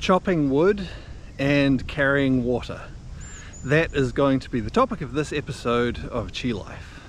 chopping wood and carrying water. That is going to be the topic of this episode of Chi Life.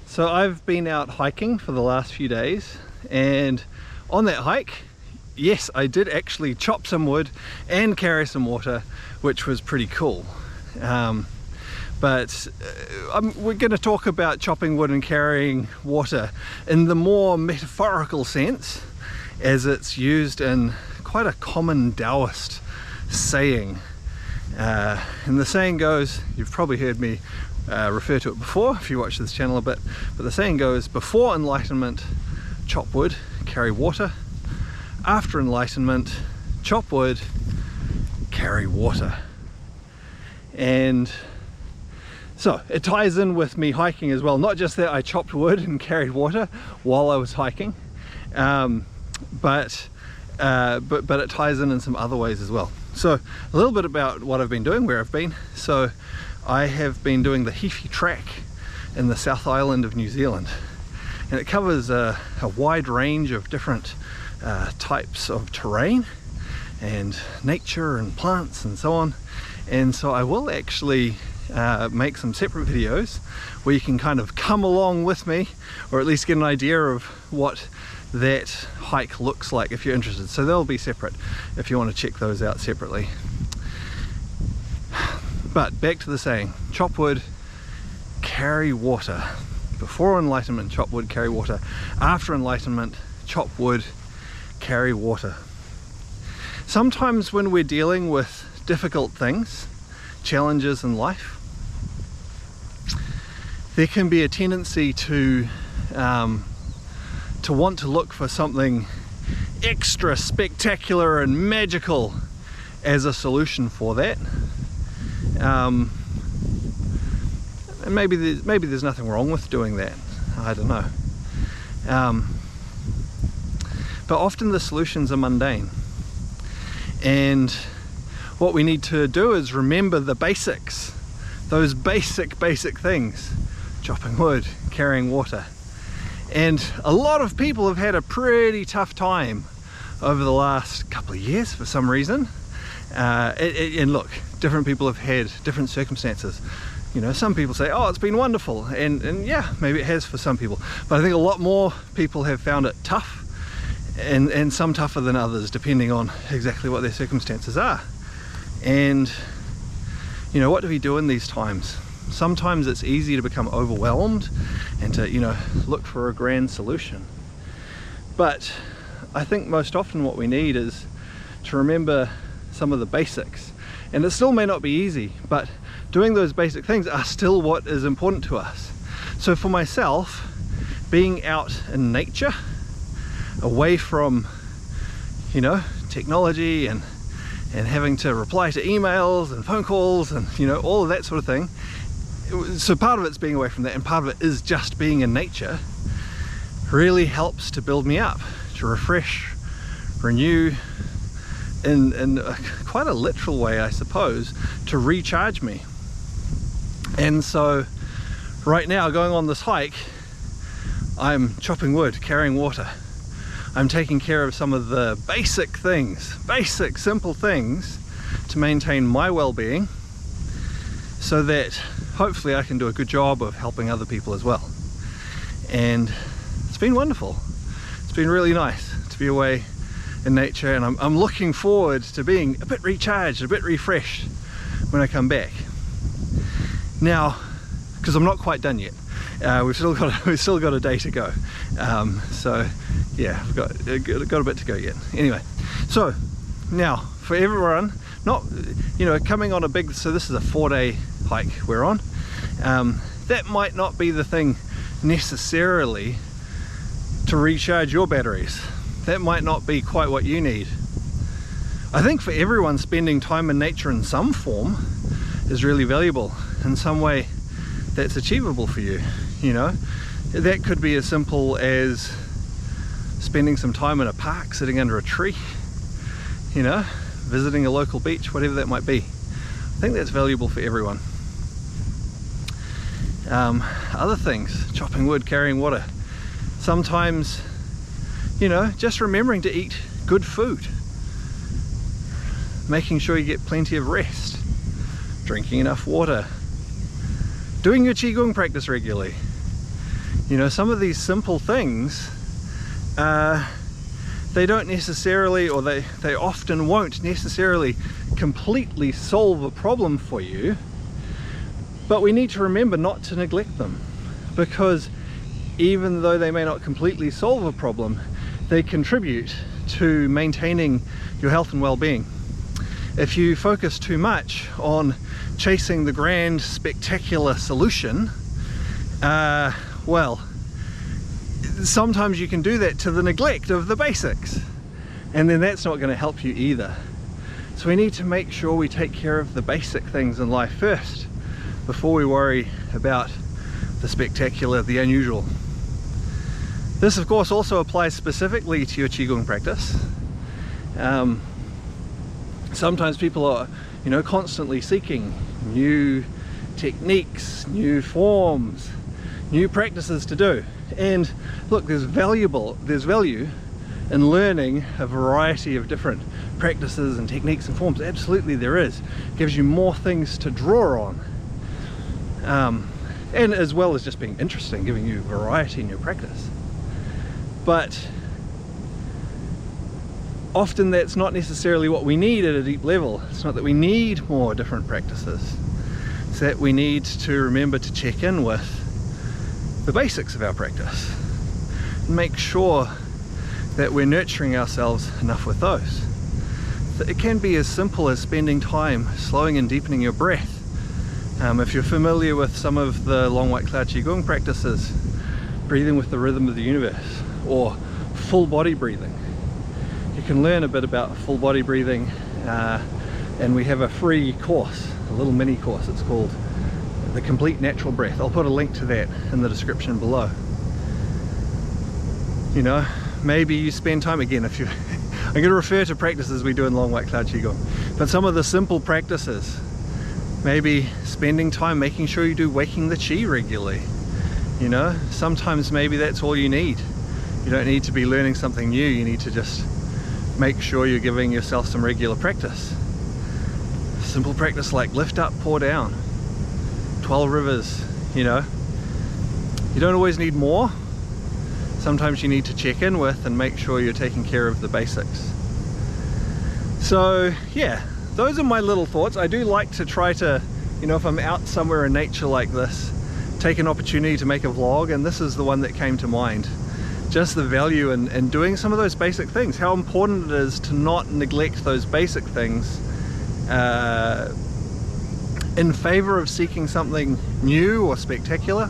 So I've been out hiking for the last few days, and on that hike, yes, I did actually chop some wood and carry some water, which was pretty cool. But we're going to talk about chopping wood and carrying water in the more metaphorical sense, as it's used in quite a common Daoist saying. And the saying goes, you've probably heard me refer to it before if you watch this channel a bit, but the saying goes, before enlightenment, chop wood, carry water. After enlightenment, chop wood, carry water. And so it ties in with me hiking as well. Not just that I chopped wood and carried water while I was hiking, but it ties in some other ways as well. So a little bit about what I've been doing, where I've been. So I have been doing the Heaphy Track in the South Island of New Zealand, and it covers a wide range of different types of terrain and nature and plants and so on. And so I will actually make some separate videos where you can kind of come along with me, or at least get an idea of what that hike looks like if you're interested. So they'll be separate if you want to check those out separately. But back to the saying, chop wood, carry water. Before enlightenment, chop wood, carry water. After enlightenment, chop wood, carry water. Sometimes when we're dealing with difficult things, challenges in life, there can be a tendency to want to look for something extra spectacular and magical as a solution for that. And maybe there's nothing wrong with doing that. I don't know. But often the solutions are mundane, and what we need to do is remember the basics, those basic things: chopping wood, carrying water. And a lot of people have had a pretty tough time over the last couple of years for some reason. And look, different people have had different circumstances. You know, some people say, oh, it's been wonderful, and yeah, maybe it has for some people, but I think a lot more people have found it tough, and some tougher than others, depending on exactly what their circumstances are. And you know, what do we do in these times? Sometimes it's easy to become overwhelmed and to, you know, look for a grand solution. But I think most often what we need is to remember some of the basics. And it still may not be easy, but doing those basic things are still what is important to us. So for myself, being out in nature, away from, you know, technology and having to reply to emails and phone calls and, you know, all of that sort of thing. So part of it's being away from that, and part of it is just being in nature, really helps to build me up, to refresh, renew, in quite a literal way, I suppose, to recharge me. And so right now, going on this hike, I'm chopping wood, carrying water. I'm taking care of some of the basic things, basic simple things to maintain my well-being, so that hopefully I can do a good job of helping other people as well. And it's been wonderful. It's been really nice to be away in nature, and I'm looking forward to being a bit recharged, a bit refreshed when I come back. Now, because I'm not quite done yet, we've still got a day to go. So yeah, we've got a bit to go yet. Anyway, so now for everyone, not, you know, coming on a big, so this is a 4-day hike we're on. That might not be the thing necessarily to recharge your batteries. That might not be quite what you need. I think for everyone, spending time in nature in some form is really valuable, in some way that's achievable for you. You know, that could be as simple as spending some time in a park, sitting under a tree, you know, visiting a local beach, whatever that might be. I think that's valuable for everyone. other things, chopping wood, carrying water. Sometimes, you know, just remembering to eat good food, making sure you get plenty of rest, drinking enough water, doing your Qigong practice regularly. You know, some of these simple things, they don't necessarily, or they often won't necessarily completely solve a problem for you, but we need to remember not to neglect them, because even though they may not completely solve a problem, they contribute to maintaining your health and well-being. If you focus too much on chasing the grand, spectacular solution, well, sometimes you can do that to the neglect of the basics, and then that's not going to help you either. So we need to make sure we take care of the basic things in life first, before we worry about the spectacular, the unusual. This of course also applies specifically to your Qigong practice. Sometimes people are, you know, constantly seeking new techniques, new forms, new practices to do. And look, there's value in learning a variety of different practices and techniques and forms. Absolutely there is. It gives you more things to draw on. And as well as just being interesting, giving you variety in your practice. But often that's not necessarily what we need at a deep level. It's not that we need more different practices. It's that we need to remember to check in with the basics of our practice. Make sure that we're nurturing ourselves enough with those. It can be as simple as spending time slowing and deepening your breath. If you're familiar with some of the long white cloud Qigong practices, breathing with the rhythm of the universe, or full body breathing, you can learn a bit about full body breathing, and we have a free course, a little mini course. It's called The Complete Natural Breath. I'll put a link to that in the description below. You know, maybe you spend time, again, if you I'm going to refer to practices we do in long white cloud Qigong, but some of the simple practices, maybe spending time making sure you do waking the Qi regularly. You know, sometimes maybe that's all you need. You don't need to be learning something new, you need to just make sure you're giving yourself some regular practice. Simple practice like lift up, pour down, 12 rivers, you know. You don't always need more. Sometimes you need to check in with and make sure you're taking care of the basics. So yeah, those are my little thoughts. I do like to try to, you know, if I'm out somewhere in nature like this, take an opportunity to make a vlog, and this is the one that came to mind. Just the value in doing some of those basic things, how important it is to not neglect those basic things in favor of seeking something new or spectacular.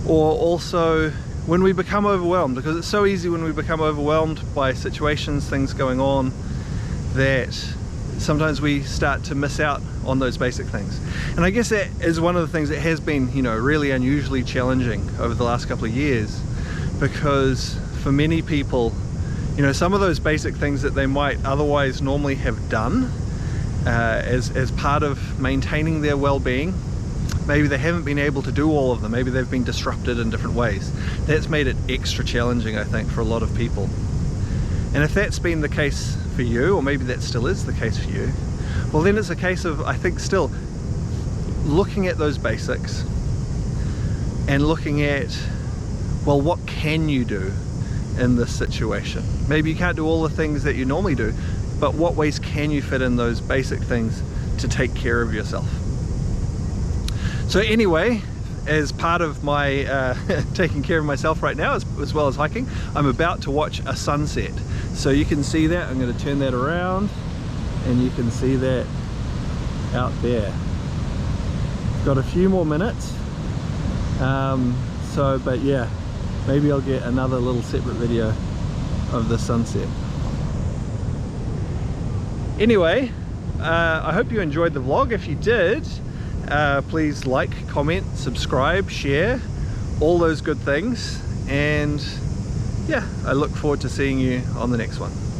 Or also when we become overwhelmed, because it's so easy when we become overwhelmed by situations, things going on, that sometimes we start to miss out on those basic things. And I guess that is one of the things that has been, you know, really unusually challenging over the last couple of years, because for many people, you know, some of those basic things that they might otherwise normally have done as part of maintaining their well-being, maybe they haven't been able to do all of them. Maybe they've been disrupted in different ways. That's made it extra challenging, I think, for a lot of people. And if that's been the case for you, or maybe that still is the case for you, well then it's a case of, I think, still looking at those basics and looking at, well, what can you do in this situation? Maybe you can't do all the things that you normally do, but what ways can you fit in those basic things to take care of yourself? So anyway, as part of my taking care of myself right now, as well as hiking, I'm about to watch a sunset. So you can see that. I'm going to turn that around and you can see that out there. Got a few more minutes, but yeah, maybe I'll get another little separate video of the sunset. Anyway, I hope you enjoyed the vlog. If you did, please like, comment, subscribe, share, all those good things, and yeah, I look forward to seeing you on the next one.